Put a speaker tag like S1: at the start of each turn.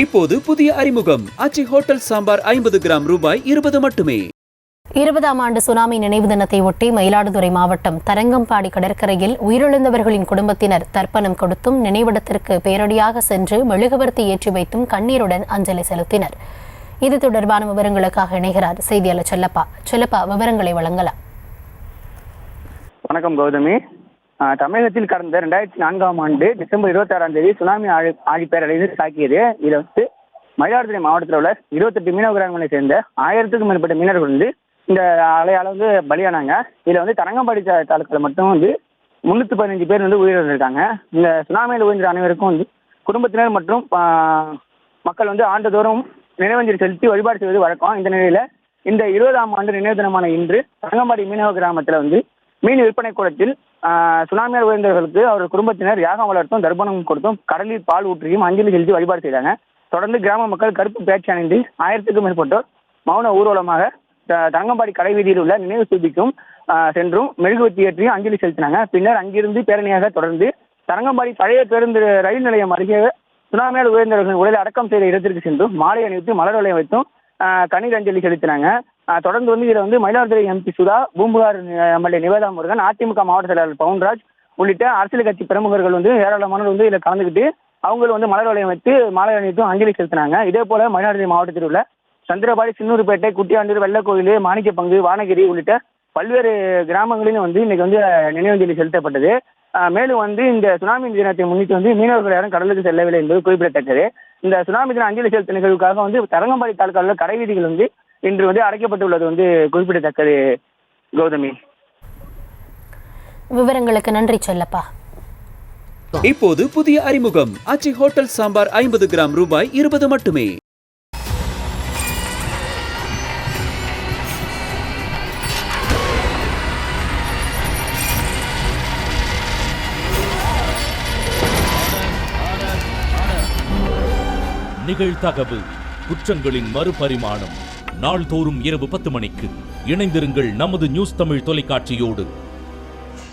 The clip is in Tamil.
S1: இப்போது புதிய அறிமுகம் ஆச்சி ஹோட்டல் சாம்பார் 50 கிராம் ரூபாய் 20 மட்டுமே.
S2: 20ஆம் ஆண்டு சுனாமி நினைவு தினத்தை ஒட்டி மயிலாடுதுறை மாவட்டம் தரங்கம்பாடி கடற்கரையில் உயிரிழந்தவர்களின் குடும்பத்தினர் தர்ப்பணம் கொடுத்தும் நினைவிடத்திற்கு பேரடியாக சென்று மெழுகுவர்த்தி ஏற்றி வைத்தும் கண்ணீருடன் அஞ்சலி செலுத்தினர். இது தொடர்பான விவரங்களுக்காக இணைகிறார் செய்தியாளர் செல்லப்பா. விவரங்களை வழங்கலாம்.
S3: வணக்கம் கௌதமி. தமிழகத்தில் கடந்த 2004ஆம் ஆண்டு டிசம்பர் 26ஆம் தேதி சுனாமி ஆழிப்பேரலை தாக்கியது. இதில் மயிலாடுதுறை மாவட்டத்தில் உள்ள 28 மீனவ கிராமங்களை சேர்ந்த 1000க்கும் மேற்பட்ட மீனவர்கள் இந்த அலையால் பலியானாங்க. இதில் தரங்கம்பாடி தாலுக்காவில் மட்டும் 315 பேர் உயிரிழந்திருக்காங்க. இந்த சுனாமியில் உயிரிழந்த அனைவருக்கும் குடும்பத்தினர் மற்றும் மக்கள் ஆண்டுதோறும் நினைவஞ்சலி செலுத்தி வழிபாடு செய்வது வழக்கம். இந்த நிலையில் இந்த 20ஆம் ஆண்டு நினைவு தினமான இன்று தரங்கம்பாடி மீனவ கிராமத்தில் மீன் விற்பனை கூடத்தில் சுனாமியால் உயர்ந்தவர்களுக்கு அவர்கள் குடும்பத்தினர் யாகம் வளர்த்தும் தர்ப்பணம் கொடுத்தும் கடலில் பால் ஊற்றியும் அஞ்சலி செலுத்தி வழிபாடு செய்தாங்க. தொடர்ந்து கிராம மக்கள் கருப்பு பேட்சி அணிந்து 1000க்கும் மேற்பட்டோர் மௌன ஊர்வலமாக தரங்கம்பாடி கடை வீதியில் உள்ள நினைவு ஸ்தூபிக்கும் சென்றும் மெழுகுவர்த்தி ஏற்றியும் அஞ்சலி செலுத்தினாங்க. பின்னர் அங்கிருந்து பேரணியாக தொடர்ந்து தரங்கம்பாடி பழைய பேருந்து ரயில் நிலையம் அருகே சுனாமியால் உயர்ந்தவர்களின் உடலை அடக்கம் செய்த இடத்திற்கு சென்றும் மாலை அணிவித்து மலர் வளையம் வைத்தும் கண்ணீர் அஞ்சலி செலுத்தினாங்க. தொடர்ந்து இதில் மயிலாடுதுறை எம்பி சுதா, பூம்புகார் எம்எல்ஏ நிவேதா முருகன், அதிமுக மாவட்ட செயலாளர் பவுன்ராஜ் உள்ளிட்ட அரசியல் கட்சி பிரமுகர்கள் ஏராளமானோர் இதில் கலந்துக்கிட்டு அவங்க மலர் வளையம் வைத்து மாலை அணிவித்தும் அஞ்சலி செலுத்தினாங்க. இதே போல மயிலாடுதுறை மாவட்டத்தில் உள்ள சந்திரபாடி, சின்னூர்பேட்டை, குட்டியாண்டூர், வெள்ளக்கோவில், மாணிக்கப்பங்கு, வானகிரி உள்ளிட்ட பல்வேறு கிராமங்களிலும் இன்னைக்கு நினைவஞ்சலி செலுத்தப்பட்டது. மேலும் இந்த சுனாமி தினத்தை முன்னிட்டு மீனவர்கள் யாரும் கடலுக்கு செல்லவில்லை என்பது குறிப்பிடத்தக்கது. இந்த சுனாமி தின அஞ்சலி செலுத்த நிகழ்வுக்காக தரங்கம்பாடி தாலுக்காவில் கடை வீதிகள் இன்று அடைக்கப்பட்டுள்ளது குறிப்பிடத்தக்கது. கௌதமி,
S2: விவரங்களுக்கு நன்றி செல்லப்பா.
S1: இப்போது புதிய அறிமுகம் ஆச்சி ஹோட்டல் சாம்பார் 50 கிராம் ரூபாய் 20 மட்டுமே.
S4: நிகழ்தகவு குற்றங்களின் மறுபரிமாணம் நாள்தோறும் இரவு 10 மணிக்கு இணைந்திருங்கள் நமது நியூஸ் தமிழ் தொலைக்காட்சியோடு.